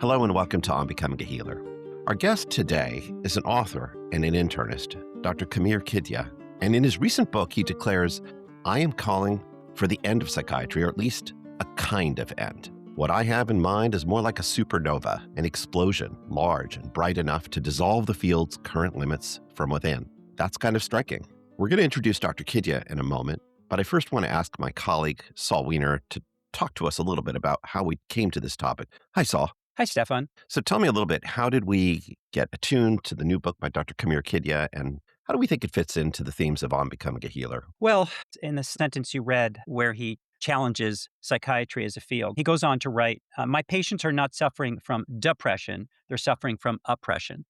Hello and welcome to On Becoming a Healer. Our guest today is an author and an internist, Dr. Khameer Kidia. And in his recent book, he declares, I am calling for the end of psychiatry, or at least a kind of end. What I have in mind is more like a supernova, an explosion, large and bright enough to dissolve the field's current limits from within. That's kind of striking. We're going to introduce Dr. Kidia in a moment, but I first want to ask my colleague, Saul Wiener, to talk to us a little bit about how we came to this topic. Hi, Saul. Hi, Stefan. So tell me a little bit, how did we get attuned to the new book by Dr. Khameer Kidia, and how do we think it fits into the themes of On Becoming a Healer? Well, in the sentence you read where he challenges psychiatry as a field, he goes on to write, my patients are not suffering from depression, they're suffering from oppression.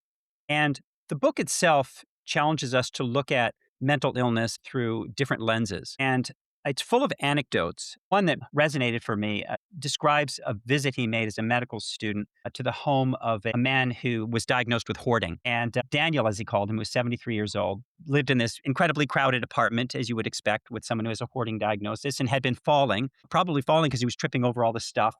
And the book itself challenges us to look at mental illness through different lenses. And it's full of anecdotes. One that resonated for me describes a visit he made as a medical student to the home of a man who was diagnosed with hoarding. And Daniel, as he called him, was 73 years old, lived in this incredibly crowded apartment, as you would expect with someone who has a hoarding diagnosis, and had been probably falling because he was tripping over all the stuff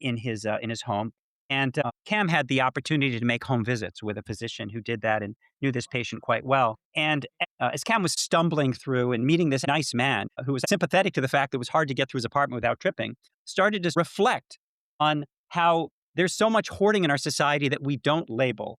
in his home. And Cam had the opportunity to make home visits with a physician who did that and knew this patient quite well. And as Cam was stumbling through and meeting this nice man who was sympathetic to the fact that it was hard to get through his apartment without tripping, started to reflect on how there's so much hoarding in our society that we don't label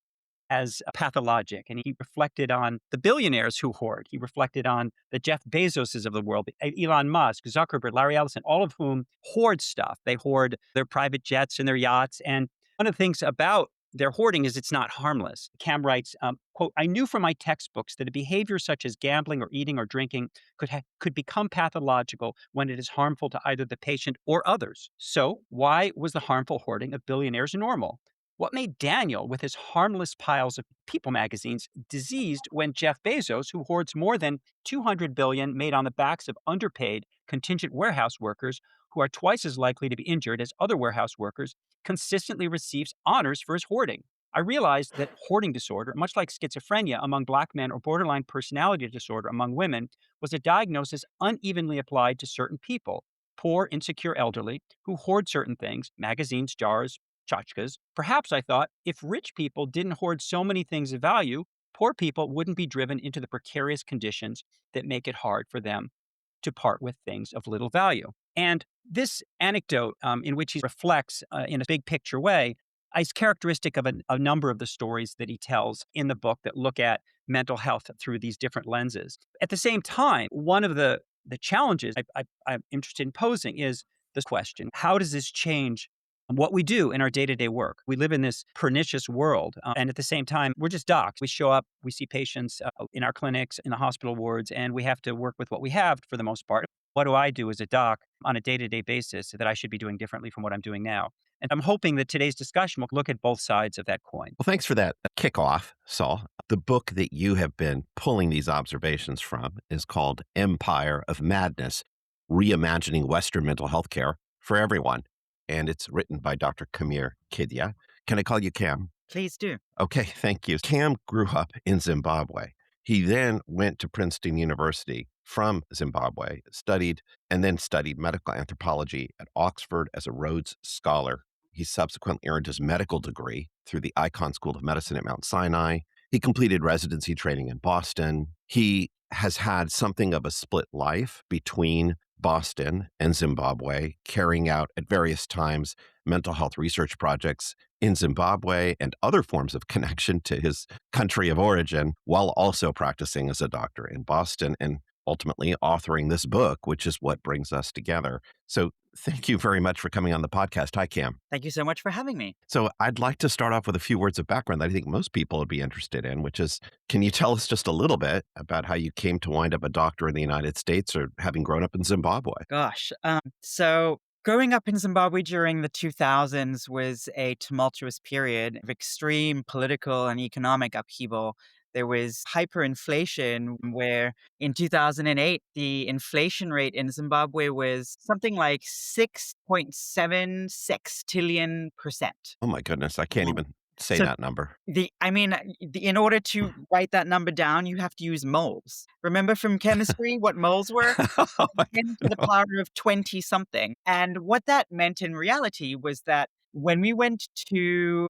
as pathologic. And he reflected on the billionaires who hoard. He reflected on the Jeff Bezoses of the world, Elon Musk, Zuckerberg, Larry Ellison, all of whom hoard stuff. They hoard their private jets and their yachts. And one of the things about their hoarding is it's not harmless. Cam writes, quote, I knew from my textbooks that a behavior such as gambling or eating or drinking could become pathological when it is harmful to either the patient or others. So why was the harmful hoarding of billionaires normal? What made Daniel, with his harmless piles of People magazines, diseased when Jeff Bezos, who hoards more than $200 billion made on the backs of underpaid contingent warehouse workers who are twice as likely to be injured as other warehouse workers, consistently receives honors for his hoarding? I realized that hoarding disorder, much like schizophrenia among Black men or borderline personality disorder among women, was a diagnosis unevenly applied to certain people, poor, insecure elderly, who hoard certain things, magazines, jars, tchotchkes. Perhaps, I thought, if rich people didn't hoard so many things of value, poor people wouldn't be driven into the precarious conditions that make it hard for them to part with things of little value. And this anecdote, in which he reflects in a big picture way, is characteristic of a number of the stories that he tells in the book that look at mental health through these different lenses. At the same time, one of the challenges I'm interested in posing is this question: how does this change what we do in our day-to-day work? We live in this pernicious world, and at the same time, we're just docs. We show up, we see patients in our clinics, in the hospital wards, and we have to work with what we have for the most part. What do I do as a doc on a day-to-day basis that I should be doing differently from what I'm doing now? And I'm hoping that today's discussion will look at both sides of that coin. Well, thanks for that kickoff, Saul. The book that you have been pulling these observations from is called Empire of Madness, Reimagining Western Mental Health Care for Everyone. And it's written by Dr. Khameer Kidia. Can I call you Cam? Please do. Okay, thank you. Cam grew up in Zimbabwe. He then went to Princeton University from Zimbabwe, studied medical anthropology at Oxford as a Rhodes Scholar. He subsequently earned his medical degree through the Icahn School of Medicine at Mount Sinai. He completed residency training in Boston. He has had something of a split life between Boston and Zimbabwe, carrying out at various times mental health research projects in Zimbabwe and other forms of connection to his country of origin, while also practicing as a doctor in Boston and ultimately authoring this book, which is what brings us together. So thank you very much for coming on the podcast. Hi, Cam. Thank you so much for having me. So I'd like to start off with a few words of background that I think most people would be interested in, which is, can you tell us just a little bit about how you came to wind up a doctor in the United States or having grown up in Zimbabwe? Gosh. So growing up in Zimbabwe during the 2000s was a tumultuous period of extreme political and economic upheaval. There was hyperinflation where in 2008, the inflation rate in Zimbabwe was something like 6.7 sextillion%. Oh my goodness, I can't even say So that number. in order to write that number down, you have to use moles. Remember from chemistry what moles were? Oh, 10 to the power of 20 something. And what that meant in reality was that When we went to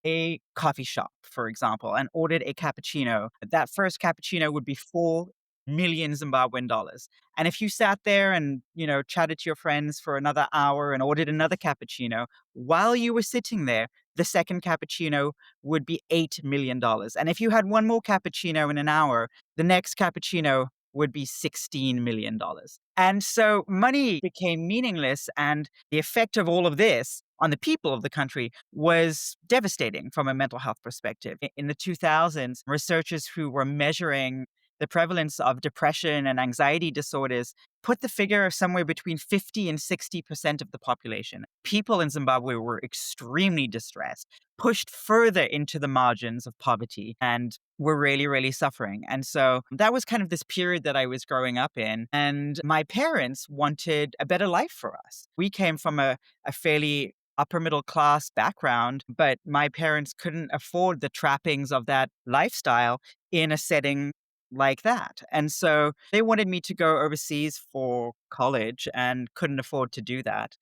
a coffee shop, for example, and ordered a cappuccino, that first cappuccino would be 4 million Zimbabwean dollars. And if you sat there and, chatted to your friends for another hour and ordered another cappuccino, while you were sitting there, the second cappuccino would be $8 million. And if you had one more cappuccino in an hour, the next cappuccino would be $16 million. And so money became meaningless. And the effect of all of this on the people of the country was devastating from a mental health perspective. In the 2000s, researchers who were measuring the prevalence of depression and anxiety disorders put the figure of somewhere between 50 and 60% of the population. People in Zimbabwe were extremely distressed, pushed further into the margins of poverty, and were really, really suffering. And so that was kind of this period that I was growing up in. And my parents wanted a better life for us. We came from a fairly upper middle class background, but my parents couldn't afford the trappings of that lifestyle in a setting like that. And so they wanted me to go overseas for college and couldn't afford to do that.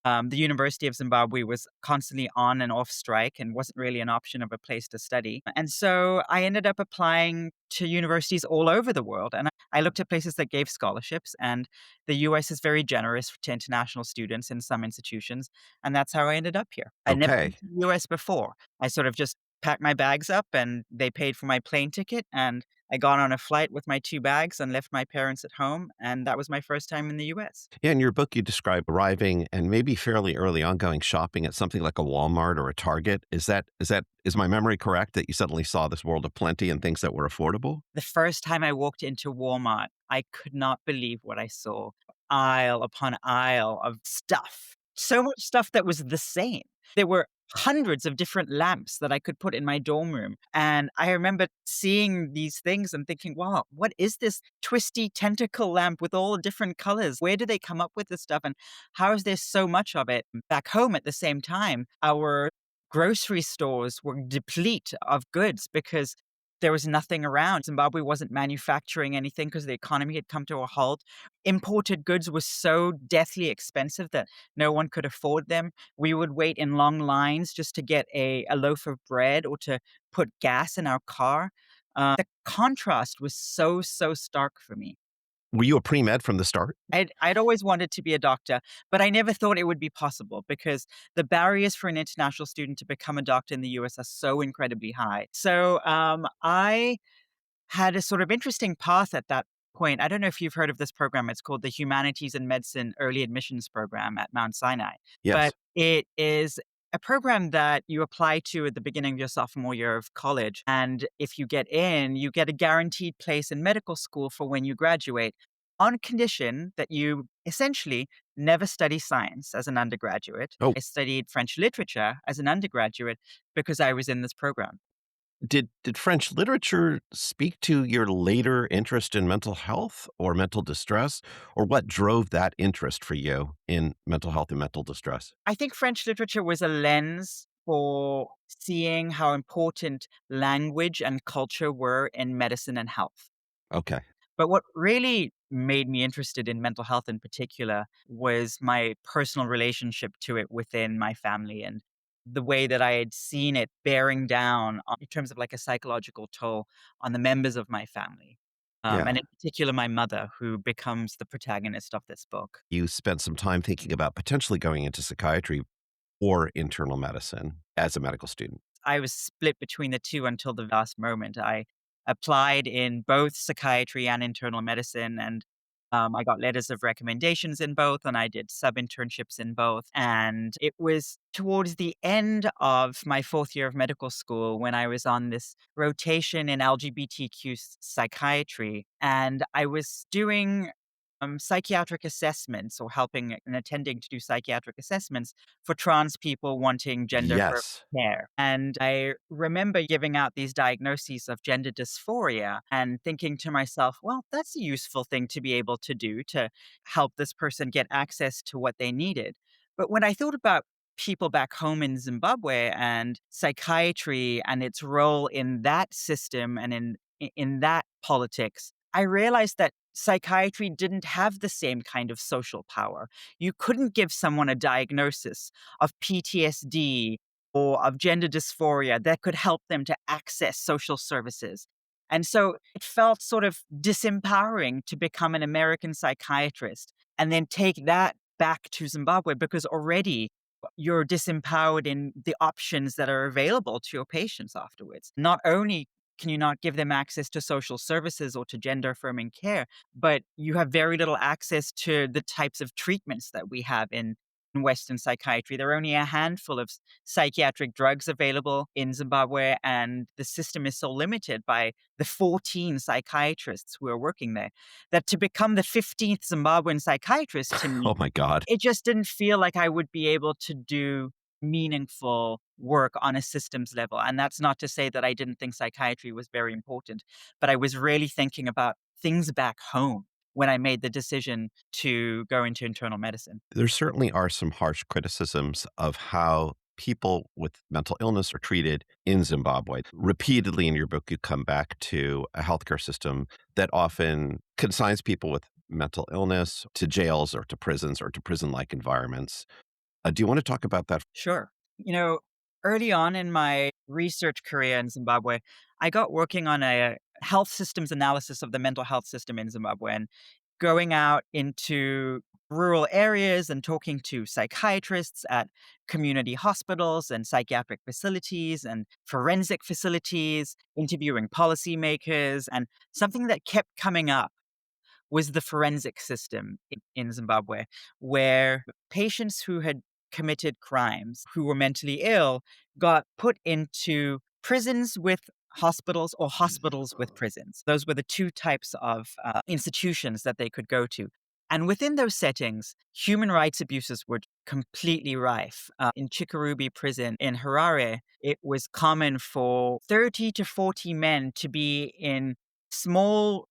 The University of Zimbabwe was constantly on and off strike and wasn't really an option of a place to study. And so I ended up applying to universities all over the world. And I looked at places that gave scholarships, and the US is very generous to international students in some institutions. And that's how I ended up here. I'd never been Okay. to the US before. I sort of just packed my bags up and they paid for my plane ticket. And I got on a flight with my 2 bags and left my parents at home. And that was my first time in the US. Yeah, in your book, you describe arriving and maybe fairly early on going shopping at something like a Walmart or a Target. Is my memory correct that you suddenly saw this world of plenty and things that were affordable? The first time I walked into Walmart, I could not believe what I saw. Aisle upon aisle of stuff. So much stuff that was the same. There were hundreds of different lamps that I could put in my dorm room. And I remember seeing these things and thinking, wow, what is this twisty tentacle lamp with all the different colors? Where do they come up with this stuff? And how is there so much of it? Back home at the same time, our grocery stores were deplete of goods because there was nothing around. Zimbabwe wasn't manufacturing anything because the economy had come to a halt. Imported goods were so deathly expensive that no one could afford them. We would wait in long lines just to get a loaf of bread or to put gas in our car. The contrast was so, so stark for me. Were you a pre-med from the start? I'd always wanted to be a doctor, but I never thought it would be possible because the barriers for an international student to become a doctor in the US are so incredibly high. So I had a sort of interesting path at that point. I don't know if you've heard of this program. It's called the Humanities and Medicine Early Admissions Program at Mount Sinai. Yes. But it is a program that you apply to at the beginning of your sophomore year of college. And if you get in, you get a guaranteed place in medical school for when you graduate on condition that you essentially never study science as an undergraduate. Oh, I studied French literature as an undergraduate because I was in this program. did French literature speak to your later interest in mental health or mental distress, or what drove that interest for you in mental health and mental distress? I think French literature was a lens for seeing how important language and culture were in medicine and health. Okay. But what really made me interested in mental health in particular was my personal relationship to it within my family and the way that I had seen it bearing down in terms of like a psychological toll on the members of my family. And Yeah. in particular, my mother, who becomes the protagonist of this book. You spent some time thinking about potentially going into psychiatry or internal medicine as a medical student. I was split between the two until the last moment. I applied in both psychiatry and internal medicine, and I got letters of recommendations in both, and I did sub internships in both. And it was towards the end of my fourth year of medical school when I was on this rotation in LGBTQ psychiatry, and I was doing psychiatric assessments or helping and attending to do psychiatric assessments for trans people wanting gender affirming Yes. care. And I remember giving out these diagnoses of gender dysphoria and thinking to myself, well, that's a useful thing to be able to do to help this person get access to what they needed. But when I thought about people back home in Zimbabwe and psychiatry and its role in that system and in that politics, I realized that psychiatry didn't have the same kind of social power. You couldn't give someone a diagnosis of PTSD or of gender dysphoria that could help them to access social services. And so it felt sort of disempowering to become an American psychiatrist and then take that back to Zimbabwe because already you're disempowered in the options that are available to your patients afterwards. Not only can you not give them access to social services or to gender affirming care, but you have very little access to the types of treatments that we have in Western psychiatry. There are only a handful of psychiatric drugs available in Zimbabwe, and the system is so limited by the 14 psychiatrists who are working there that to become the 15th Zimbabwean psychiatrist to me, Oh my God. it just didn't feel like I would be able to do meaningful work on a systems level. And that's not to say that I didn't think psychiatry was very important, but I was really thinking about things back home when I made the decision to go into internal medicine. There certainly are some harsh criticisms of how people with mental illness are treated in Zimbabwe. Repeatedly in your book, you come back to a healthcare system that often consigns people with mental illness to jails or to prisons or to prison like environments. Do you want to talk about that? Sure. You know, early on in my research career in Zimbabwe, I got working on a health systems analysis of the mental health system in Zimbabwe and going out into rural areas and talking to psychiatrists at community hospitals and psychiatric facilities and forensic facilities, interviewing policymakers. And something that kept coming up was the forensic system in Zimbabwe, where patients who had committed crimes, who were mentally ill, got put into prisons with hospitals or hospitals with prisons. Those were the two types of institutions that they could go to. And within those settings, human rights abuses were completely rife. In Chikurubi prison in Harare, it was common for 30 to 40 men to be in small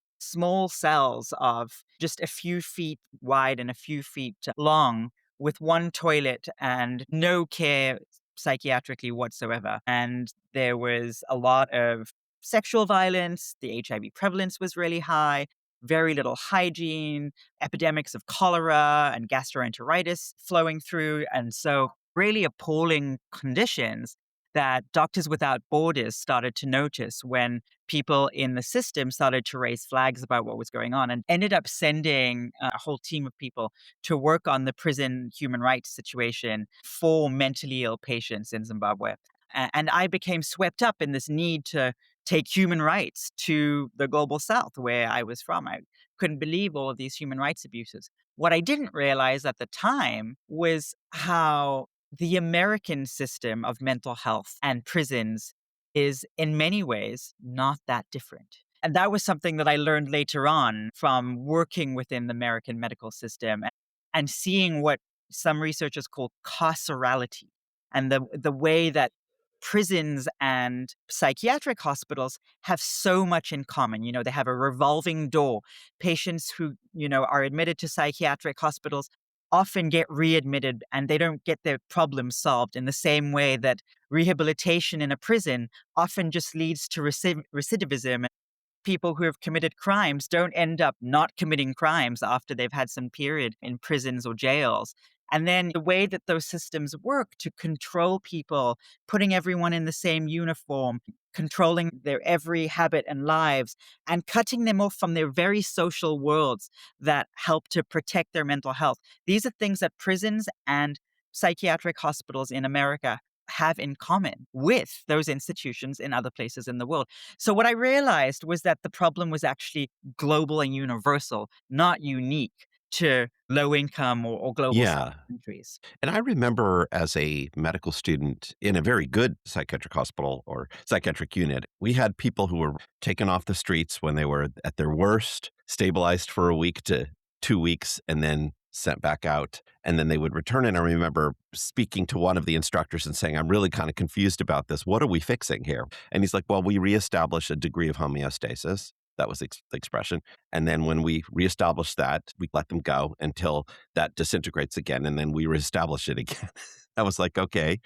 cells of just a few feet wide and a few feet long with one toilet and no care psychiatrically whatsoever. And there was a lot of sexual violence. The HIV prevalence was really high, very little hygiene, epidemics of cholera and gastroenteritis flowing through. And so, really appalling conditions that Doctors Without Borders started to notice when people in the system started to raise flags about what was going on and ended up sending a whole team of people to work on the prison human rights situation for mentally ill patients in Zimbabwe. And I became swept up in this need to take human rights to the global south where I was from. I couldn't believe all of these human rights abuses. What I didn't realize at the time was how the American system of mental health and prisons is in many ways not that different. And that was something that I learned later on from working within the American medical system and seeing what some researchers call carcerality and the way that prisons and psychiatric hospitals have so much in common. You know, they have a revolving door. Patients who, are admitted to psychiatric hospitals often get readmitted and they don't get their problems solved in the same way that rehabilitation in a prison often just leads to recidivism. People who have committed crimes don't end up not committing crimes after they've had some period in prisons or jails. And then the way that those systems work to control people, putting everyone in the same uniform, controlling their every habit and lives, and cutting them off from their very social worlds that help to protect their mental health. These are things that prisons and psychiatric hospitals in America have in common with those institutions in other places in the world. So what I realized was that the problem was actually global and universal, not unique to low income or global south Yeah. countries. And I remember as a medical student in a very good psychiatric hospital or psychiatric unit, we had people who were taken off the streets when they were at their worst, stabilized for a week to 2 weeks, and then sent back out. And then they would return. And I remember speaking to one of the instructors and saying, I'm really kind of confused about this. What are we fixing here? And he's like, well, we reestablish a degree of homeostasis. That was the expression. And then when we reestablish that, we let them go until that disintegrates again. And then we reestablish it again. I was like, okay.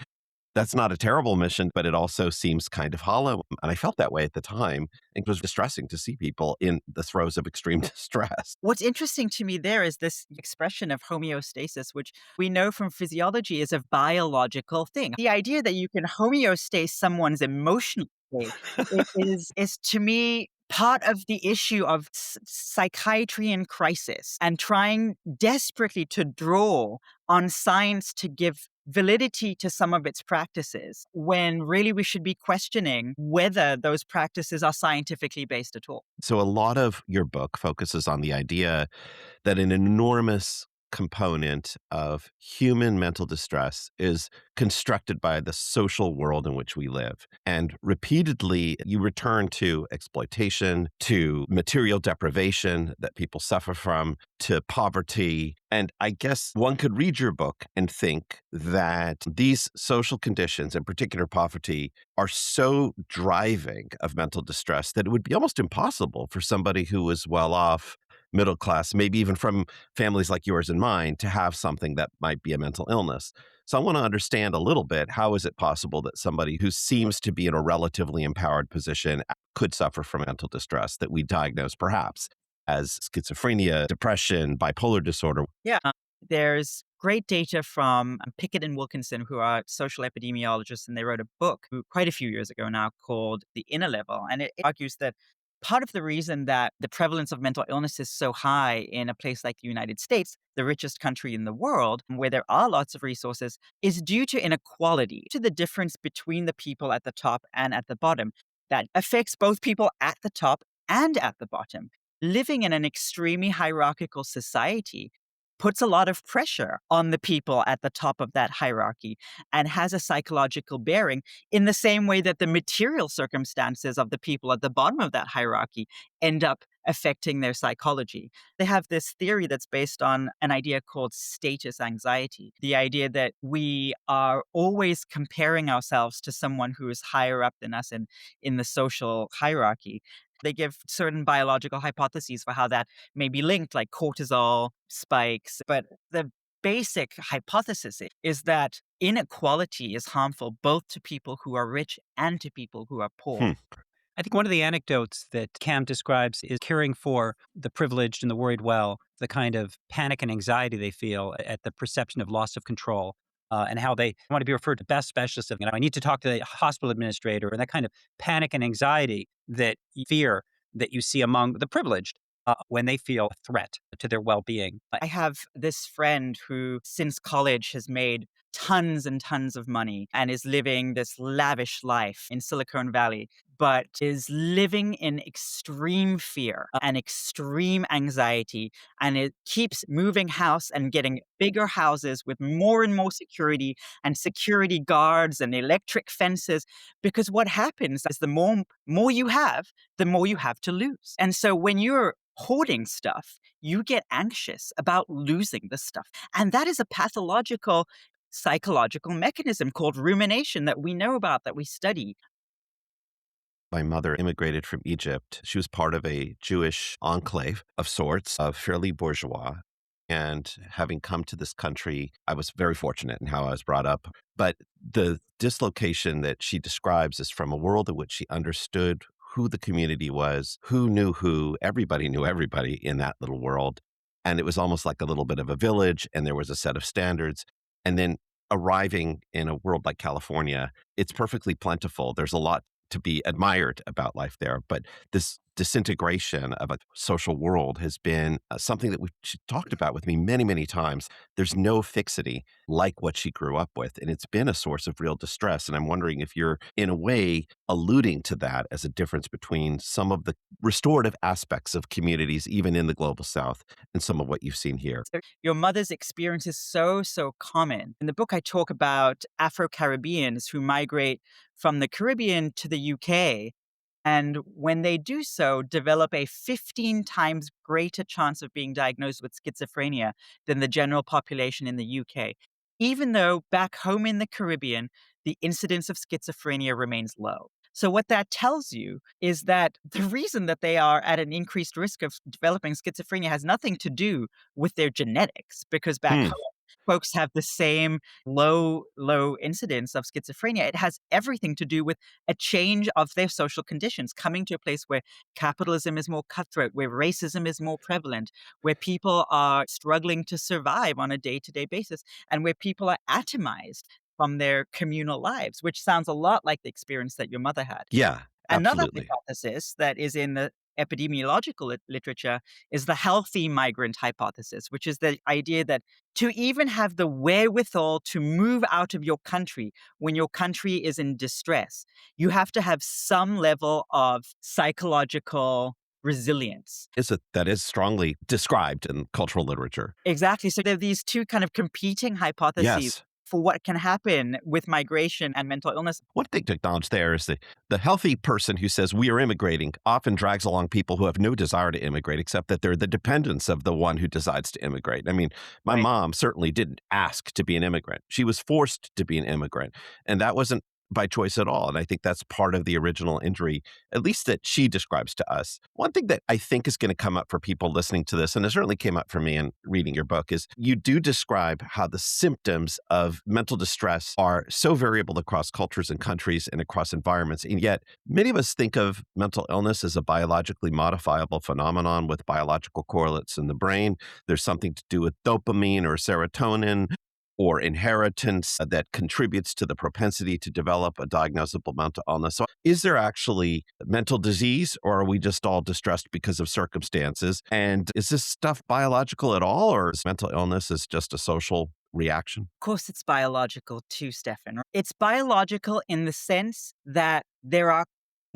That's not a terrible mission, but it also seems kind of hollow. And I felt that way at the time. It was distressing to see people in the throes of extreme distress. What's interesting to me there is this expression of homeostasis, which we know from physiology is a biological thing. The idea that you can homeostase someone's emotional state is to me part of the issue of psychiatry in crisis and trying desperately to draw on science to give validity to some of its practices when really we should be questioning whether those practices are scientifically based at all. So, a lot of your book focuses on the idea that an enormous component of human mental distress is constructed by the social world in which we live. And repeatedly, you return to exploitation, to material deprivation that people suffer from, to poverty. And I guess one could read your book and think that these social conditions, in particular poverty, are so driving of mental distress that it would be almost impossible for somebody who is well off, middle class, maybe even from families like yours and mine, to have something that might be a mental illness. So I want to understand a little bit, how is it possible that somebody who seems to be in a relatively empowered position could suffer from mental distress that we diagnose perhaps as schizophrenia, depression, bipolar disorder? Yeah. There's great data from Pickett and Wilkinson, who are social epidemiologists, and they wrote a book quite a few years ago now called The Inner Level. And it argues that part of the reason that the prevalence of mental illness is so high in a place like the United States, the richest country in the world, where there are lots of resources, is due to inequality, to the difference between the people at the top and at the bottom that affects both people at the top and at the bottom. Living in an extremely hierarchical society puts a lot of pressure on the people at the top of that hierarchy and has a psychological bearing in the same way that the material circumstances of the people at the bottom of that hierarchy end up affecting their psychology. They have this theory that's based on an idea called status anxiety, the idea that we are always comparing ourselves to someone who is higher up than us in the social hierarchy. They give certain biological hypotheses for how that may be linked, like cortisol spikes. But the basic hypothesis is that inequality is harmful both to people who are rich and to people who are poor. Hmm. I think one of the anecdotes that Cam describes is caring for the privileged and the worried well, the kind of panic and anxiety they feel at the perception of loss of control, and how they want to be referred to best specialists of, I need to talk to the hospital administrator, and that kind of panic and anxiety that you fear that you see among the privileged when they feel a threat to their well-being. I have this friend who, since college, has made tons and tons of money and is living this lavish life in Silicon Valley, but is living in extreme fear and extreme anxiety. And it keeps moving house and getting bigger houses with more and more security and security guards and electric fences. Because what happens is more you have, the more you have to lose. And so when you're hoarding stuff, you get anxious about losing the stuff. And that is a pathological psychological mechanism called rumination that we know about, that we study. My mother immigrated from Egypt. She was part of a Jewish enclave of sorts, of fairly bourgeois. And having come to this country, I was very fortunate in how I was brought up. But the dislocation that she describes is from a world in which she understood who the community was, who knew who, everybody knew everybody in that little world. And it was almost like a little bit of a village, and there was a set of standards. And then arriving in a world like California, it's perfectly plentiful. There's a lot to be admired about life there. But this disintegration of a social world has been something that she talked about with me many, many times. There's no fixity like what she grew up with, and it's been a source of real distress. And I'm wondering if you're, in a way, alluding to that as a difference between some of the restorative aspects of communities, even in the global South, and some of what you've seen here. Your mother's experience is so common. In the book, I talk about Afro-Caribbeans who migrate from the Caribbean to the UK. And when they do so, develop a 15 times greater chance of being diagnosed with schizophrenia than the general population in the UK. Even though back home in the Caribbean, the incidence of schizophrenia remains low. So what that tells you is that the reason that they are at an increased risk of developing schizophrenia has nothing to do with their genetics, because back Hmm. home, folks have the same low incidence of schizophrenia. It has everything to do with a change of their social conditions, coming to a place where capitalism is more cutthroat, where racism is more prevalent, where people are struggling to survive on a day-to-day basis, and where people are atomized from their communal lives, which sounds a lot like the experience that your mother had. Yeah, Another absolutely. hypothesis that is in the epidemiological literature is the healthy migrant hypothesis, which is the idea that to even have the wherewithal to move out of your country when your country is in distress, you have to have some level of psychological resilience. That is strongly described in cultural literature. Exactly. So there are these two kind of competing hypotheses Yes. for what can happen with migration and mental illness. One thing to acknowledge there is that the healthy person who says we are immigrating often drags along people who have no desire to immigrate, except that they're the dependents of the one who decides to immigrate. I mean, my Right. mom certainly didn't ask to be an immigrant. She was forced to be an immigrant. And that wasn't by choice at all. And I think that's part of the original injury, at least that she describes to us. One thing that I think is going to come up for people listening to this, and it certainly came up for me in reading your book, is you do describe how the symptoms of mental distress are so variable across cultures and countries and across environments. And yet, many of us think of mental illness as a biologically modifiable phenomenon with biological correlates in the brain. There's something to do with dopamine or serotonin or inheritance that contributes to the propensity to develop a diagnosable mental illness. So is there actually mental disease, or are we just all distressed because of circumstances? And is this stuff biological at all, or is mental illness is just a social reaction? Of course, it's biological too, Stefan. It's biological in the sense that there are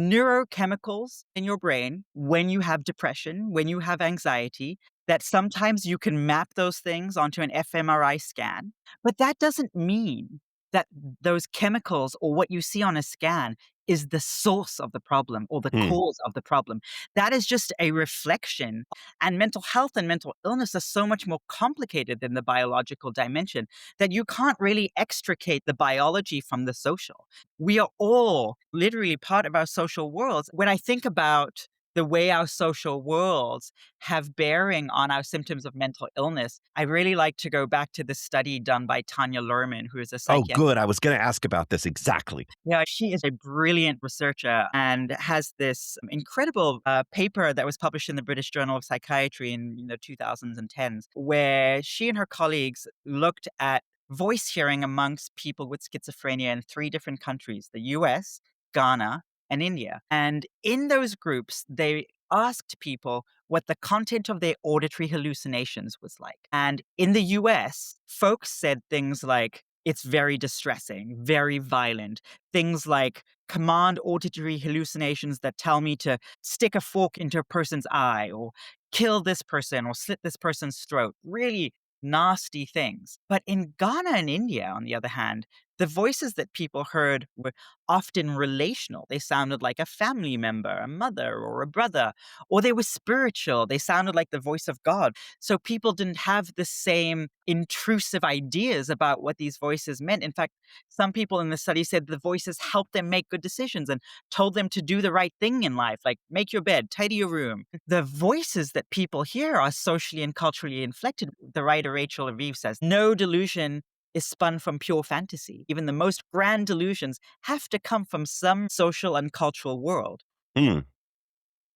neurochemicals in your brain when you have depression, when you have anxiety, that sometimes you can map those things onto an fMRI scan. But that doesn't mean that those chemicals or what you see on a scan is the source of the problem or the Hmm. cause of the problem. That is just a reflection. And mental health and mental illness are so much more complicated than the biological dimension that you can't really extricate the biology from the social. We are all literally part of our social worlds. When I think about the way our social worlds have bearing on our symptoms of mental illness, I really like to go back to the study done by Tanya Luhrmann, who is a Oh, psychiatrist. good. I was going to ask about this exactly. Yeah, she is a brilliant researcher and has this incredible paper that was published in the British Journal of Psychiatry in the 2000s and 10s, where she and her colleagues looked at voice hearing amongst people with schizophrenia in three different countries: the US, Ghana, and India. And in those groups, they asked people what the content of their auditory hallucinations was like. And in the US, folks said things like, it's very distressing, very violent. Things like command auditory hallucinations that tell me to stick a fork into a person's eye or kill this person or slit this person's throat. Really nasty things. But in Ghana and India, on the other hand, the voices that people heard were often relational. They sounded like a family member, a mother or a brother, or they were spiritual. They sounded like the voice of God. So people didn't have the same intrusive ideas about what these voices meant. In fact, some people in the study said the voices helped them make good decisions and told them to do the right thing in life, like make your bed, tidy your room. The voices that people hear are socially and culturally inflected. The writer Rachel Aviv says, no delusion is spun from pure fantasy. Even the most grand delusions have to come from some social and cultural world. Hmm.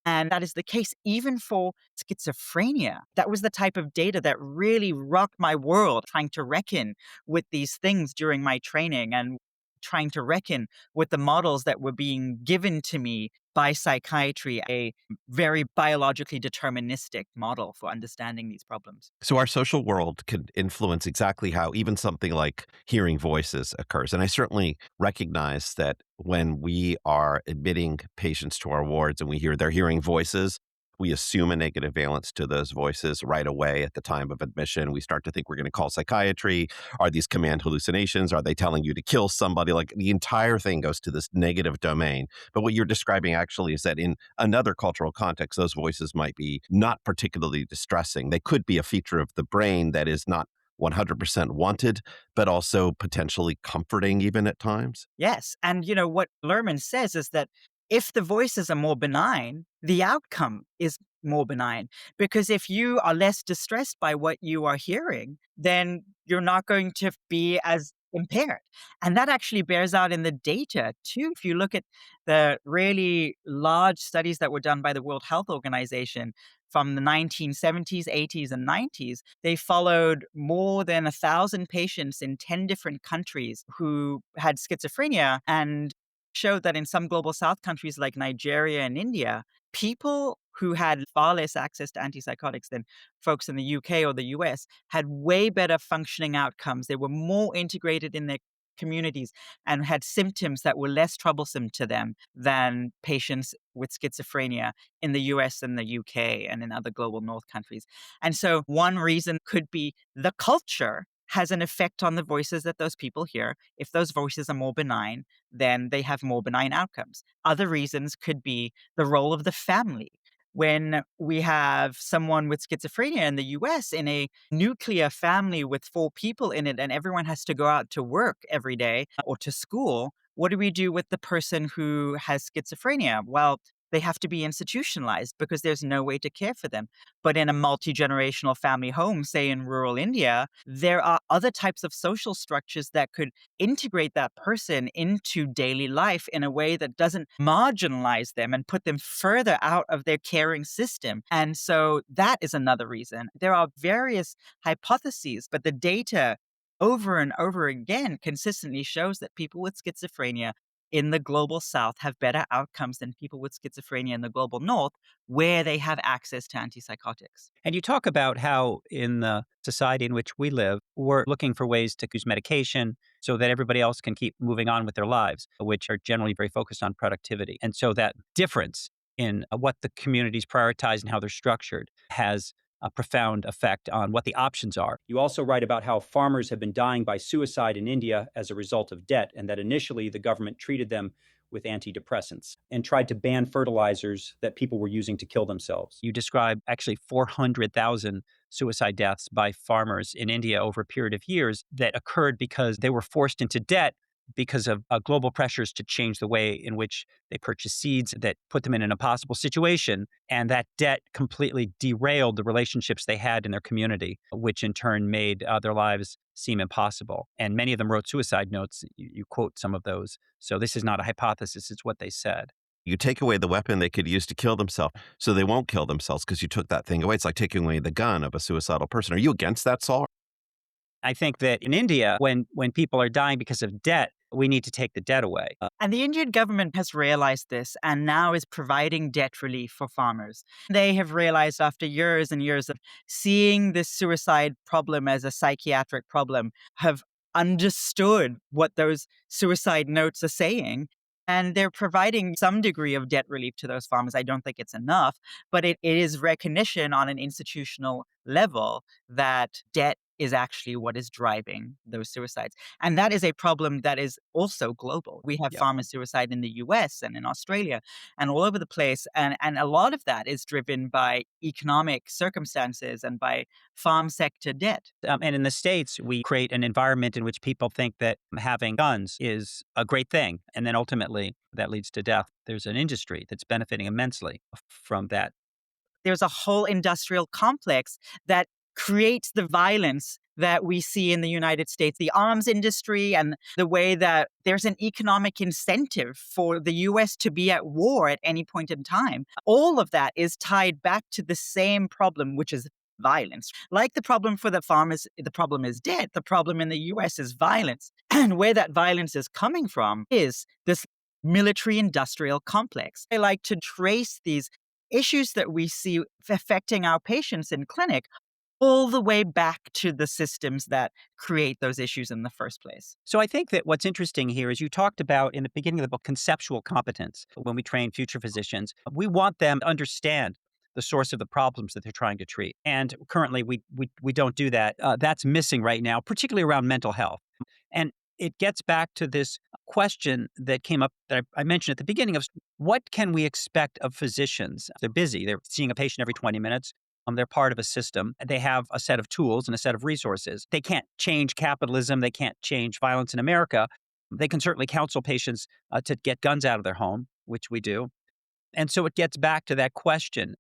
And that is the case even for schizophrenia. That was the type of data that really rocked my world, trying to reckon with these things during my training and trying to reckon with the models that were being given to me by psychiatry, a very biologically deterministic model for understanding these problems. So our social world can influence exactly how even something like hearing voices occurs. And I certainly recognize that when we are admitting patients to our wards and we hear they're hearing voices, we assume a negative valence to those voices right away at the time of admission. We start to think we're going to call psychiatry. Are these command hallucinations? Are they telling you to kill somebody? Like the entire thing goes to this negative domain. But what you're describing actually is that in another cultural context, those voices might be not particularly distressing. They could be a feature of the brain that is not 100% wanted, but also potentially comforting even at times. Yes. And what Lerman says is that if the voices are more benign, the outcome is more benign. Because if you are less distressed by what you are hearing, then you're not going to be as impaired. And that actually bears out in the data too. If you look at the really large studies that were done by the World Health Organization from the 1970s, 80s, and 90s, they followed more than 1,000 patients in 10 different countries who had schizophrenia and showed that in some global south countries like Nigeria and India, people who had far less access to antipsychotics than folks in the UK or the US had way better functioning outcomes. They were more integrated in their communities and had symptoms that were less troublesome to them than patients with schizophrenia in the US and the UK and in other global north countries. And so one reason could be the culture has an effect on the voices that those people hear. If those voices are more benign, then they have more benign outcomes. Other reasons could be the role of the family. When we have someone with schizophrenia in the US in a nuclear family with 4 people in it and everyone has to go out to work every day or to school, what do we do with the person who has schizophrenia? Well, they have to be institutionalized because there's no way to care for them. But in a multi generational family home, say in rural India, there are other types of social structures that could integrate that person into daily life in a way that doesn't marginalize them and put them further out of their caring system. And so that is another reason. There are various hypotheses, but the data over and over again consistently shows that people with schizophrenia in the global south have better outcomes than people with schizophrenia in the global north, where they have access to antipsychotics. And you talk about how in the society in which we live, we're looking for ways to use medication so that everybody else can keep moving on with their lives, which are generally very focused on productivity. And so that difference in what the communities prioritize and how they're structured has a profound effect on what the options are. You also write about how farmers have been dying by suicide in India as a result of debt, and that initially the government treated them with antidepressants and tried to ban fertilizers that people were using to kill themselves. You describe actually 400,000 suicide deaths by farmers in India over a period of years that occurred because they were forced into debt because of global pressures to change the way in which they purchase seeds that put them in an impossible situation. And that debt completely derailed the relationships they had in their community, which in turn made their lives seem impossible. And many of them wrote suicide notes. You quote some of those. So this is not a hypothesis, it's what they said. You take away the weapon they could use to kill themselves, so they won't kill themselves because you took that thing away. It's like taking away the gun of a suicidal person. Are you against that, Saul? I think that in India, when people are dying because of debt, we need to take the debt away. And the Indian government has realized this and now is providing debt relief for farmers. They have realized after years and years of seeing this suicide problem as a psychiatric problem, have understood what those suicide notes are saying. And they're providing some degree of debt relief to those farmers. I don't think it's enough, but it is recognition on an institutional level that debt is actually what is driving those suicides. And that is a problem that is also global. We have Yep. farmer suicide in the US and in Australia and all over the place. And a lot of that is driven by economic circumstances and by farm sector debt. And in the States, we create an environment in which people think that having guns is a great thing. And then ultimately, that leads to death. There's an industry that's benefiting immensely from that. There's a whole industrial complex that creates the violence that we see in the United States, the arms industry, and the way that there's an economic incentive for the US to be at war at any point in time. All of that is tied back to the same problem, which is violence. Like the problem for the farmers, the problem is debt. The problem in the US is violence. And where that violence is coming from is this military industrial complex. I like to trace these issues that we see affecting our patients in clinic all the way back to the systems that create those issues in the first place. So I think that what's interesting here is you talked about in the beginning of the book conceptual competence. When we train future physicians, we want them to understand the source of the problems that they're trying to treat. And currently, we don't do that. That's missing right now, particularly around mental health. And it gets back to this question that came up that I mentioned at the beginning of what can we expect of physicians? They're busy. They're seeing a patient every 20 minutes. They're part of a system. They have a set of tools and a set of resources. They can't change capitalism. They can't change violence in America. They can certainly counsel patients to get guns out of their home, which we do. And so it gets back to that question.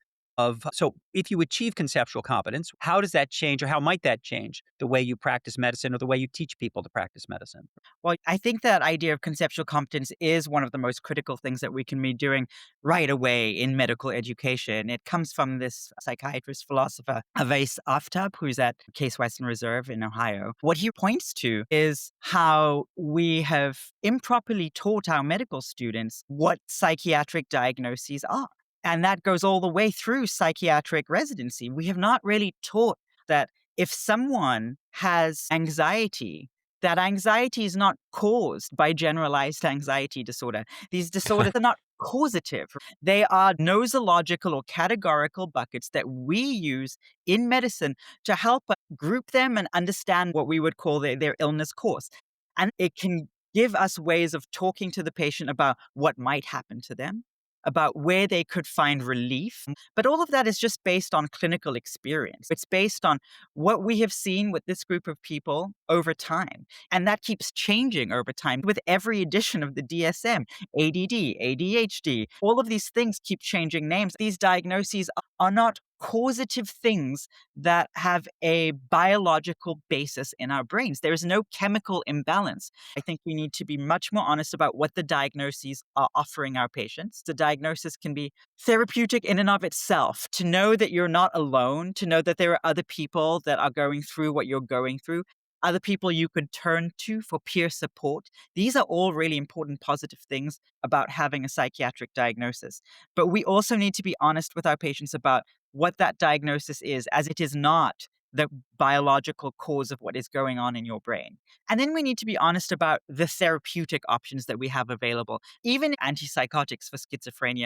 So if you achieve conceptual competence, how does that change or how might that change the way you practice medicine or the way you teach people to practice medicine? Well, I think that idea of conceptual competence is one of the most critical things that we can be doing right away in medical education. It comes from this psychiatrist philosopher, Avais Aftab, who's at Case Western Reserve in Ohio. What he points to is how we have improperly taught our medical students what psychiatric diagnoses are. And that goes all the way through psychiatric residency. We have not really taught that if someone has anxiety, that anxiety is not caused by generalized anxiety disorder. These disorders are not causative. They are nosological or categorical buckets that we use in medicine to help us group them and understand what we would call their illness course. And it can give us ways of talking to the patient about what might happen to them, about where they could find relief. But all of that is just based on clinical experience. It's based on what we have seen with this group of people over time. And that keeps changing over time with every edition of the DSM, ADD, ADHD. All of these things keep changing names. These diagnoses are not causative things that have a biological basis in our brains. There is no chemical imbalance. I think we need to be much more honest about what the diagnoses are offering our patients. The diagnosis can be therapeutic in and of itself, to know that you're not alone, to know that there are other people that are going through what you're going through, other people you could turn to for peer support. These are all really important positive things about having a psychiatric diagnosis. But we also need to be honest with our patients about what that diagnosis is, as it is not the biological cause of what is going on in your brain. And then we need to be honest about the therapeutic options that we have available, even antipsychotics for schizophrenia.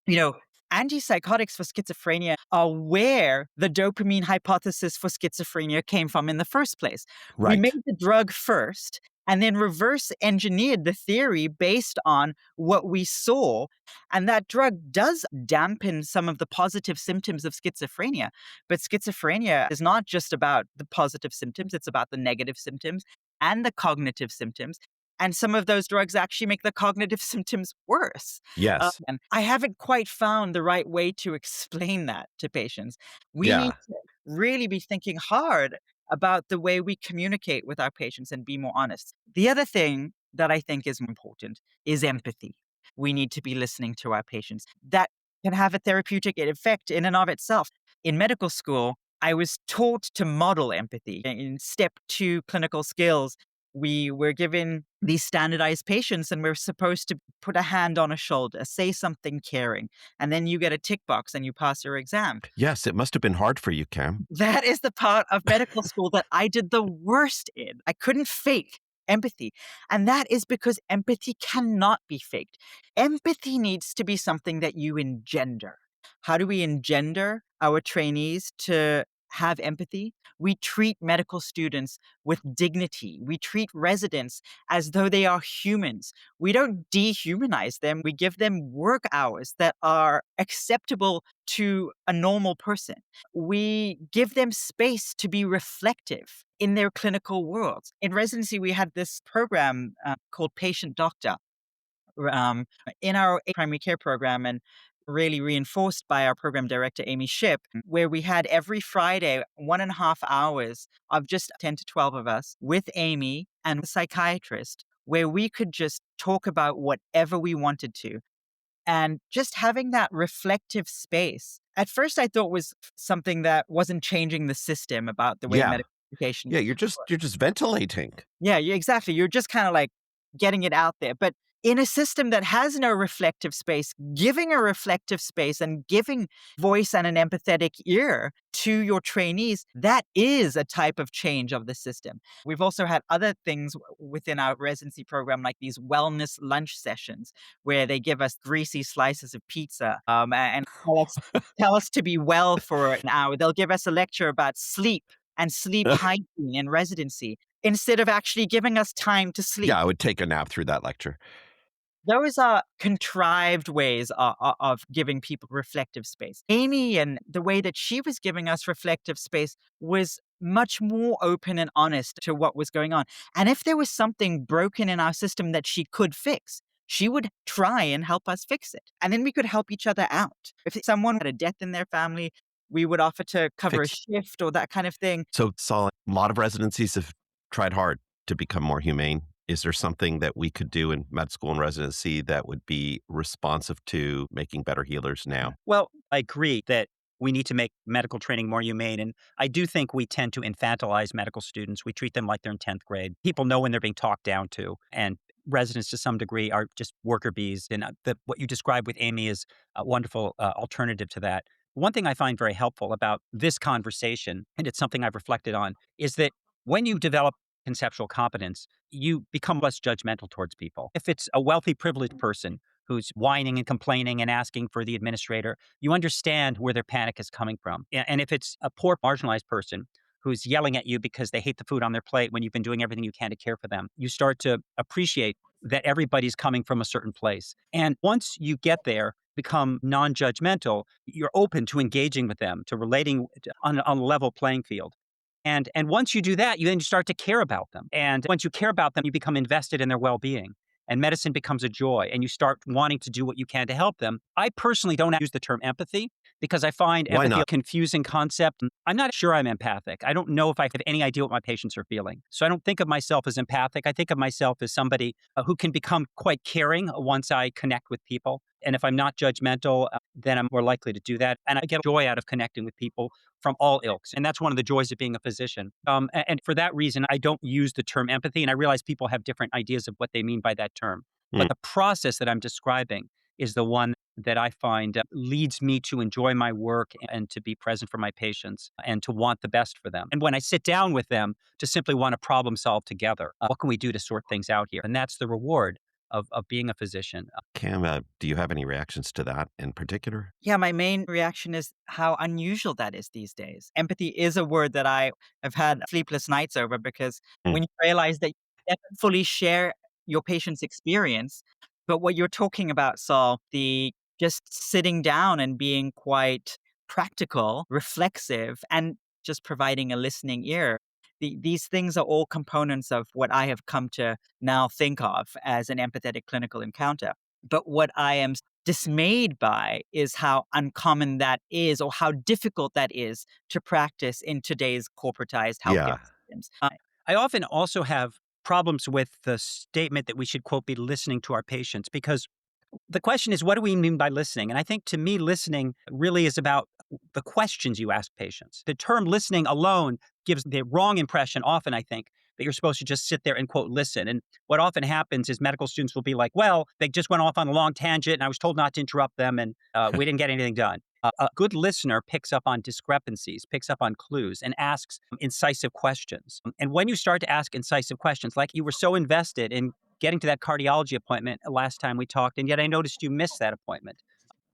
You know, antipsychotics for schizophrenia are where the dopamine hypothesis for schizophrenia came from in the first place. We made Right. the drug first and then reverse engineered the theory based on what we saw. And that drug does dampen some of the positive symptoms of schizophrenia. But schizophrenia is not just about the positive symptoms, it's about the negative symptoms and the cognitive symptoms. And some of those drugs actually make the cognitive symptoms worse. Yes. And I haven't quite found the right way to explain that to patients. We need Yeah. to really be thinking hard about the way we communicate with our patients and be more honest. The other thing that I think is important is empathy. We need to be listening to our patients. That can have a therapeutic effect in and of itself. In medical school, I was taught to model empathy. In step 2 clinical skills, we were given these standardized patients and we're supposed to put a hand on a shoulder, say something caring, and then you get a tick box and you pass your exam. Yes, it must have been hard for you, Cam. That is the part of medical school that I did the worst in. I couldn't fake empathy. And that is because empathy cannot be faked. Empathy needs to be something that you engender. How do we engender our trainees to have empathy? We treat medical students with dignity. We treat residents as though they are humans. We don't dehumanize them. We give them work hours that are acceptable to a normal person. We give them space to be reflective in their clinical worlds. In residency, we had this program called Patient Doctor um, in our primary care program and really reinforced by our program director, Amy Ship, where we had every Friday 1.5 hours of just 10 to 12 of us with Amy and a psychiatrist, where we could just talk about whatever we wanted to. And just having that reflective space, at first I thought was something that wasn't changing the system about the way Yeah. medical education. Yeah, you're just ventilating. Yeah, exactly. You're just kind of like getting it out there. But in a system that has no reflective space, giving a reflective space and giving voice and an empathetic ear to your trainees, that is a type of change of the system. We've also had other things within our residency program, like these wellness lunch sessions, where they give us greasy slices of pizza and tell us to be well for an hour. They'll give us a lecture about sleep and sleep hygiene in residency instead of actually giving us time to sleep. Yeah, I would take a nap through that lecture. Those are contrived ways of giving people reflective space. Amy and the way that she was giving us reflective space was much more open and honest to what was going on. And if there was something broken in our system that she could fix, she would try and help us fix it. And then we could help each other out. If someone had a death in their family, we would offer to cover a Fix shift or that kind of thing. So, Saul, a lot of residencies have tried hard to become more humane. Is there something that we could do in med school and residency that would be responsive to making better healers now? Well, I agree that we need to make medical training more humane. And I do think we tend to infantilize medical students. We treat them like they're in 10th grade. People know when they're being talked down to. And residents, to some degree, are just worker bees. And what you described with Amy is a wonderful alternative to that. One thing I find very helpful about this conversation, and it's something I've reflected on, is that when you develop conceptual competence, you become less judgmental towards people. If it's a wealthy, privileged person who's whining and complaining and asking for the administrator, you understand where their panic is coming from. And if it's a poor, marginalized person who's yelling at you because they hate the food on their plate when you've been doing everything you can to care for them, you start to appreciate that everybody's coming from a certain place. And once you get there, become non-judgmental, you're open to engaging with them, to relating on a level playing field. And once you do that, you then start to care about them. And once you care about them, you become invested in their well-being. And medicine becomes a joy, and you start wanting to do what you can to help them. I personally don't use the term empathy because I find Why empathy a not? confusing concept. I'm not sure I'm empathic. I don't know if I have any idea what my patients are feeling. So I don't think of myself as empathic. I think of myself as somebody who can become quite caring once I connect with people. And if I'm not judgmental, then I'm more likely to do that. And I get joy out of connecting with people from all ilks. And that's one of the joys of being a physician. And for that reason, I don't use the term empathy. And I realize people have different ideas of what they mean by that term. Hmm. But the process that I'm describing is the one that I find leads me to enjoy my work and to be present for my patients and to want the best for them. And when I sit down with them, to simply want to problem solve together. What can we do to sort things out here? And that's the reward of being a physician. Cam, do you have any reactions to that in particular? Yeah, my main reaction is how unusual that is these days. Empathy is a word that I have had sleepless nights over because Mm. when you realize that you never fully share your patient's experience, but what you're talking about, Saul, the just sitting down and being quite practical, reflexive, and just providing a listening ear. These things are all components of what I have come to now think of as an empathetic clinical encounter. But what I am dismayed by is how uncommon that is or how difficult that is to practice in today's corporatized healthcare Yeah. systems. I often also have problems with the statement that we should, quote, be listening to our patients because the question is, what do we mean by listening? And I think to me, listening really is about the questions you ask patients. The term listening alone gives the wrong impression often, I think, that you're supposed to just sit there and, quote, listen. And what often happens is medical students will be like, well, they just went off on a long tangent and I was told not to interrupt them and we didn't get anything done. A good listener picks up on discrepancies, picks up on clues, and asks incisive questions. And when you start to ask incisive questions, like you were so invested in getting to that cardiology appointment last time we talked, and yet I noticed you missed that appointment.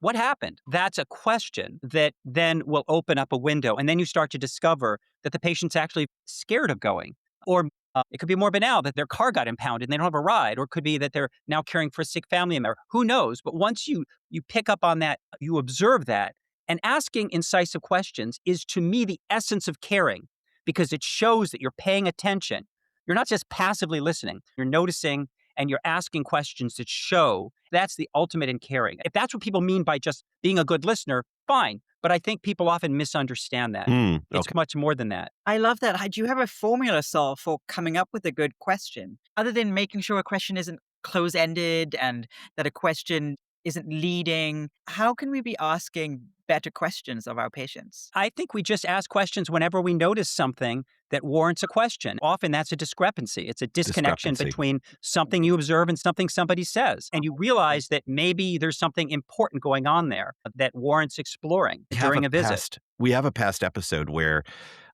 What happened? That's a question that then will open up a window. And then you start to discover that the patient's actually scared of going. Or it could be more banal that their car got impounded and they don't have a ride. Or it could be that they're now caring for a sick family member. Who knows? But once you pick up on that, you observe that. And asking incisive questions is, to me, the essence of caring because it shows that you're paying attention. You're not just passively listening. You're noticing and you're asking questions that show that's the ultimate in caring. If that's what people mean by just being a good listener, fine. But I think people often misunderstand that. It's Okay. much more than that. I love that. Do you have a formula, Saul, for coming up with a good question? Other than making sure a question isn't close-ended and that a question isn't leading, how can we be asking better questions of our patients? I think we just ask questions whenever we notice something that warrants a question. Often that's a discrepancy. It's a disconnection Discrepancy. between something you observe and something somebody says. And you realize that maybe there's something important going on there that warrants exploring during a visit. We have a past episode where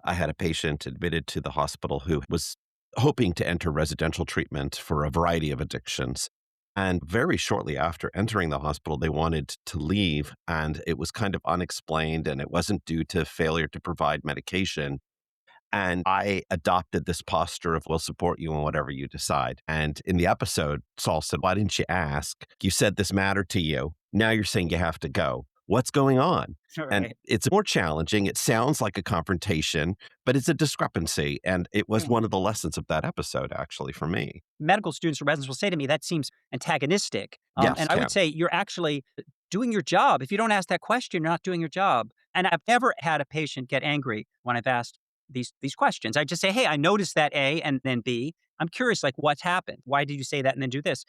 I had a patient admitted to the hospital who was hoping to enter residential treatment for a variety of addictions. And very shortly after entering the hospital, they wanted to leave, and it was kind of unexplained, and it wasn't due to failure to provide medication. And I adopted this posture of, we'll support you in whatever you decide. And in the episode, Saul said, why didn't you ask? You said this mattered to you. Now you're saying you have to go. what's going on? And Right. it's more challenging. It sounds like a confrontation, but it's a discrepancy. And it was one Mm. of the lessons of that episode, actually, for me. Medical students or residents will say to me, that seems antagonistic. Yes, And I would can. say you're actually doing your job. If you don't ask that question, you're not doing your job. And I've never had a patient get angry when I've asked these questions. I just say, hey, I noticed that A and then B. I'm curious, like, what's happened? Why did you say that and then do this?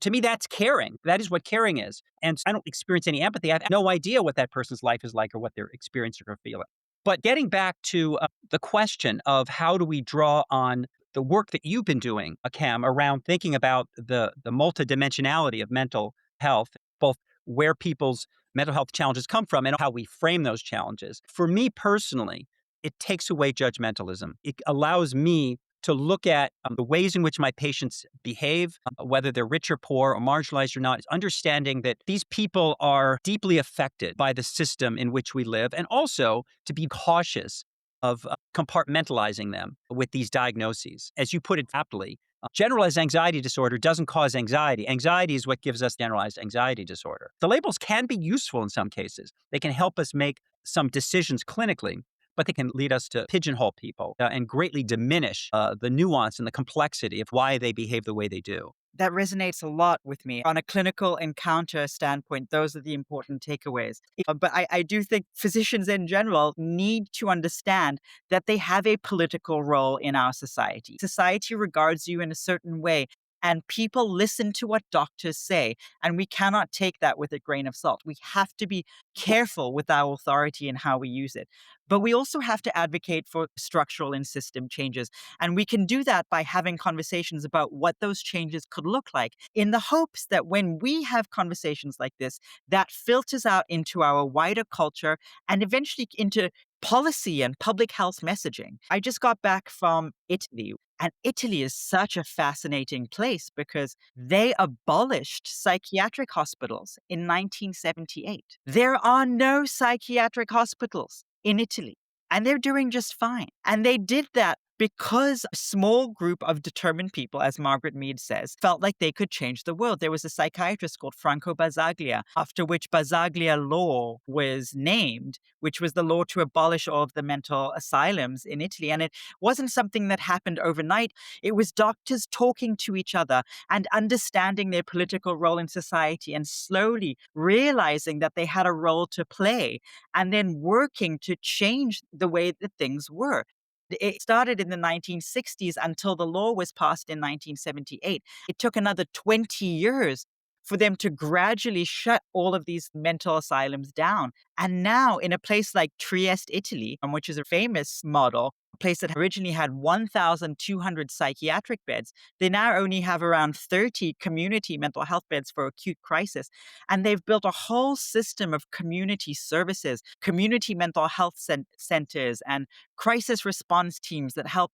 To me, that's caring. That is what caring is. And I don't experience any empathy. I have no idea what that person's life is like or what they're experiencing or feeling. But getting back to the question of how do we draw on the work that you've been doing, Cam, around thinking about the multidimensionality of mental health, both where people's mental health challenges come from and how we frame those challenges. For me personally, it takes away judgmentalism. It allows me to look at the ways in which my patients behave, whether they're rich or poor or marginalized or not, is understanding that these people are deeply affected by the system in which we live, and also to be cautious of compartmentalizing them with these diagnoses. As you put it aptly, generalized anxiety disorder doesn't cause anxiety. Anxiety is what gives us generalized anxiety disorder. The labels can be useful in some cases. They can help us make some decisions clinically, but they can lead us to pigeonhole people and greatly diminish the nuance and the complexity of why they behave the way they do. That resonates a lot with me. On a clinical encounter standpoint, those are the important takeaways. But I do think physicians in general need to understand that they have a political role in our society. Society regards you in a certain way, and people listen to what doctors say, and we cannot take that with a grain of salt. We have to be careful with our authority and how we use it. But we also have to advocate for structural and system changes. And we can do that by having conversations about what those changes could look like, in the hopes that when we have conversations like this, that filters out into our wider culture and eventually into policy and public health messaging. I just got back from Italy. And Italy is such a fascinating place because they abolished psychiatric hospitals in 1978. There are no psychiatric hospitals in Italy, and they're doing just fine. And they did that because a small group of determined people, as Margaret Mead says, felt like they could change the world. There was a psychiatrist called Franco Basaglia, after which Basaglia law was named, which was the law to abolish all of the mental asylums in Italy. And it wasn't something that happened overnight. It was doctors talking to each other and understanding their political role in society and slowly realizing that they had a role to play and then working to change the way that things were. It started in the 1960s until the law was passed in 1978. It took another 20 years for them to gradually shut all of these mental asylums down. And now, in a place like Trieste, Italy, which is a famous model, a place that originally had 1,200 psychiatric beds, they now only have around 30 community mental health beds for acute crisis. And they've built a whole system of community services, community mental health centers, and crisis response teams that help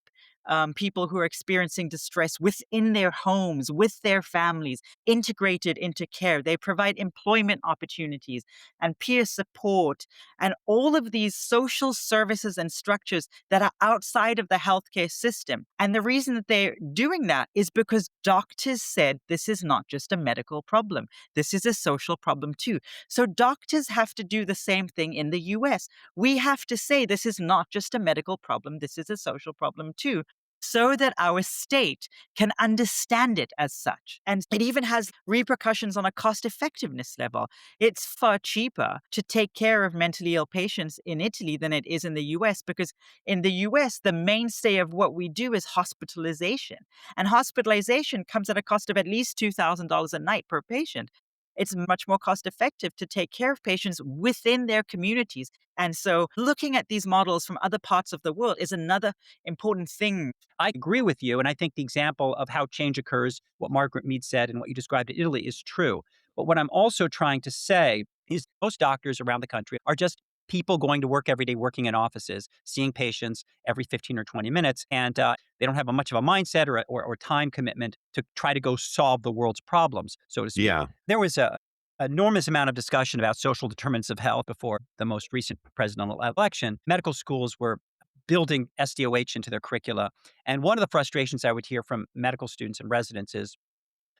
people who are experiencing distress within their homes, with their families, integrated into care. They provide employment opportunities and peer support and all of these social services and structures that are outside of the healthcare system. And the reason that they're doing that is because doctors said this is not just a medical problem, this is a social problem too. So doctors have to do the same thing in the US. We have to say this is not just a medical problem, this is a social problem too, so that our state can understand it as such. And it even has repercussions on a cost effectiveness level. It's far cheaper to take care of mentally ill patients in Italy than it is in the US, because in the US, the mainstay of what we do is hospitalization. And hospitalization comes at a cost of at least $2,000 a night per patient. It's much more cost effective to take care of patients within their communities. And so looking at these models from other parts of the world is another important thing. I agree with you. And I think the example of how change occurs, what Margaret Mead said and what you described in Italy is true. But what I'm also trying to say is most doctors around the country are just people going to work every day, working in offices, seeing patients every 15 or 20 minutes. And they don't have much of a mindset or time commitment to try to go solve the world's problems, so to speak. Yeah. There was a enormous amount of discussion about social determinants of health before the most recent presidential election. Medical schools were building SDOH into their curricula. And one of the frustrations I would hear from medical students and residents is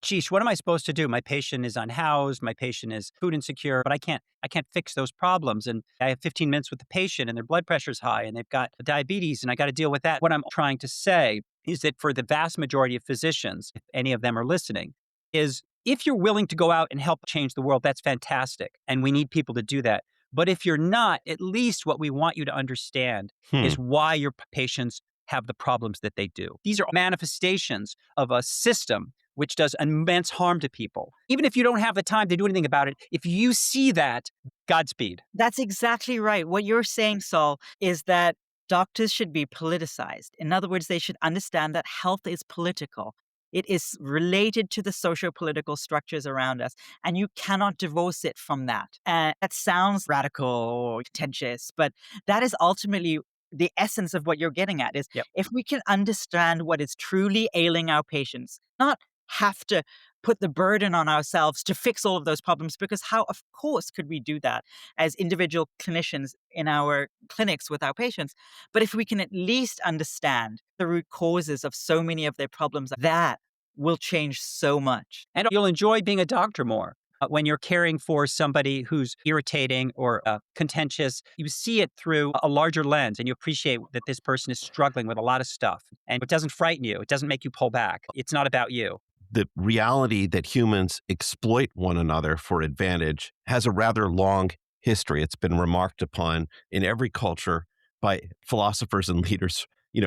Geesh, what am I supposed to do? My patient is unhoused, my patient is food insecure, but I can't fix those problems. And I have 15 minutes with the patient and their blood pressure's high and they've got diabetes and I got to deal with that. What I'm trying to say is that for the vast majority of physicians, if any of them are listening, is if you're willing to go out and help change the world, that's fantastic. And we need people to do that. But if you're not, at least what we want you to understand Hmm. is why your patients have the problems that they do. These are manifestations of a system which does immense harm to people. Even if you don't have the time to do anything about it, if you see that, Godspeed. That's exactly right. What you're saying, Saul, is that doctors should be politicized. In other words, they should understand that health is political. It is related to the socio-political structures around us, and you cannot divorce it from that. And that sounds radical or contentious, but that is ultimately the essence of what you're getting at is Yep. if we can understand what is truly ailing our patients, not have to put the burden on ourselves to fix all of those problems, because how, of course, could we do that as individual clinicians in our clinics with our patients? But if we can at least understand the root causes of so many of their problems, that will change so much. And you'll enjoy being a doctor more. When you're caring for somebody who's irritating or contentious, you see it through a larger lens and you appreciate that this person is struggling with a lot of stuff. And it doesn't frighten you. It doesn't make you pull back. It's not about you. The reality that humans exploit one another for advantage has a rather long history. It's been remarked upon in every culture by philosophers and leaders,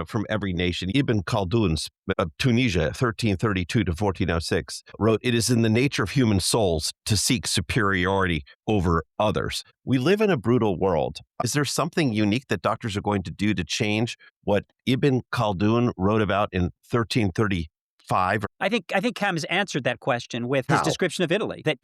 from every nation. Ibn Khaldun of Tunisia, 1332 to 1406, wrote, "It is in the nature of human souls to seek superiority over others." We live in a brutal world. Is there something unique that doctors are going to do to change what Ibn Khaldun wrote about in 1335? I think Cam has answered that question with his How? description of Italy, that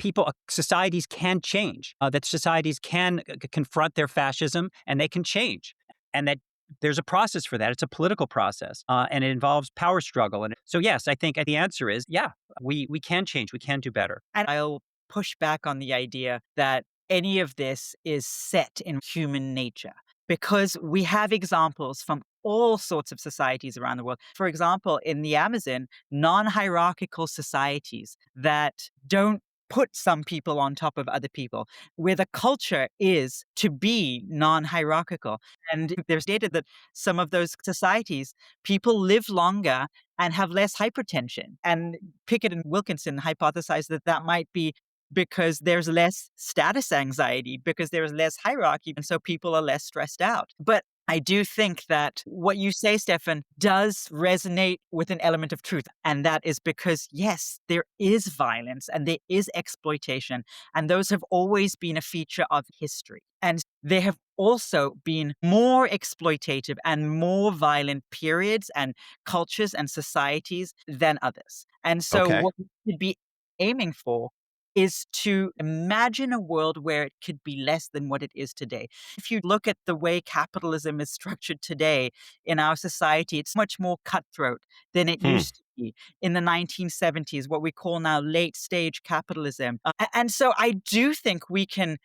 societies can change, that societies can confront their fascism and they can change. And that there's a process for that. It's a political process and it involves power struggle. And so, yes, I think the answer is, yeah, we can change. We can do better. And I'll push back on the idea that any of this is set in human nature, because we have examples from all sorts of societies around the world. For example, in the Amazon, non-hierarchical societies that don't put some people on top of other people, where the culture is to be non-hierarchical. And there's data that some of those societies, people live longer and have less hypertension. And Pickett and Wilkinson hypothesized that that might be because there's less status anxiety, because there's less hierarchy, and so people are less stressed out. But I do think that what you say, Stefan, does resonate with an element of truth. And that is because, yes, there is violence and there is exploitation. And those have always been a feature of history. And there have also been more exploitative and more violent periods and cultures and societies than others. And so Okay. what we should be aiming for is to imagine a world where it could be less than what it is today. If you look at the way capitalism is structured today in our society, it's much more cutthroat than it Hmm. used to be in the 1970s, what we call now late stage capitalism. And so I do think we can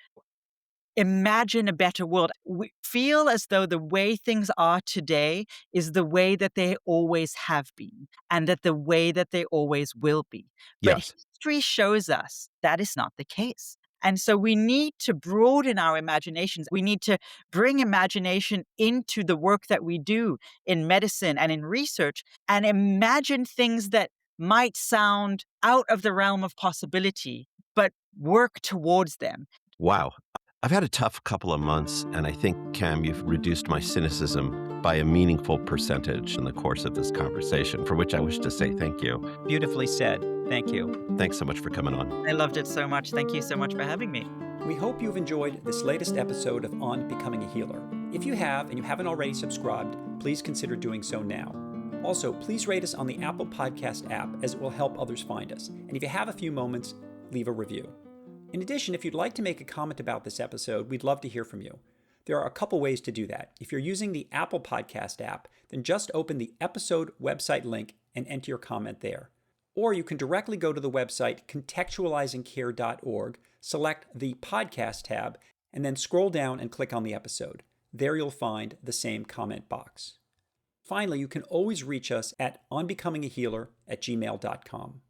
imagine a better world. We feel as though the way things are today is the way that they always have been, and that the way that they always will be. But Yes. history shows us that is not the case. And so we need to broaden our imaginations. We need to bring imagination into the work that we do in medicine and in research, and imagine things that might sound out of the realm of possibility, but work towards them. Wow. I've had a tough couple of months, and I think, Cam, you've reduced my cynicism by a meaningful percentage in the course of this conversation, for which I wish to say thank you. Beautifully said. Thank you. Thanks so much for coming on. I loved it so much. Thank you so much for having me. We hope you've enjoyed this latest episode of On Becoming a Healer. If you have and you haven't already subscribed, please consider doing so now. Also, please rate us on the Apple Podcast app, as it will help others find us. And if you have a few moments, leave a review. In addition, if you'd like to make a comment about this episode, we'd love to hear from you. There are a couple ways to do that. If you're using the Apple Podcast app, then just open the episode website link and enter your comment there. Or you can directly go to the website contextualizingcare.org, select the podcast tab, and then scroll down and click on the episode. There you'll find the same comment box. Finally, you can always reach us at onbecomingahealer@gmail.com.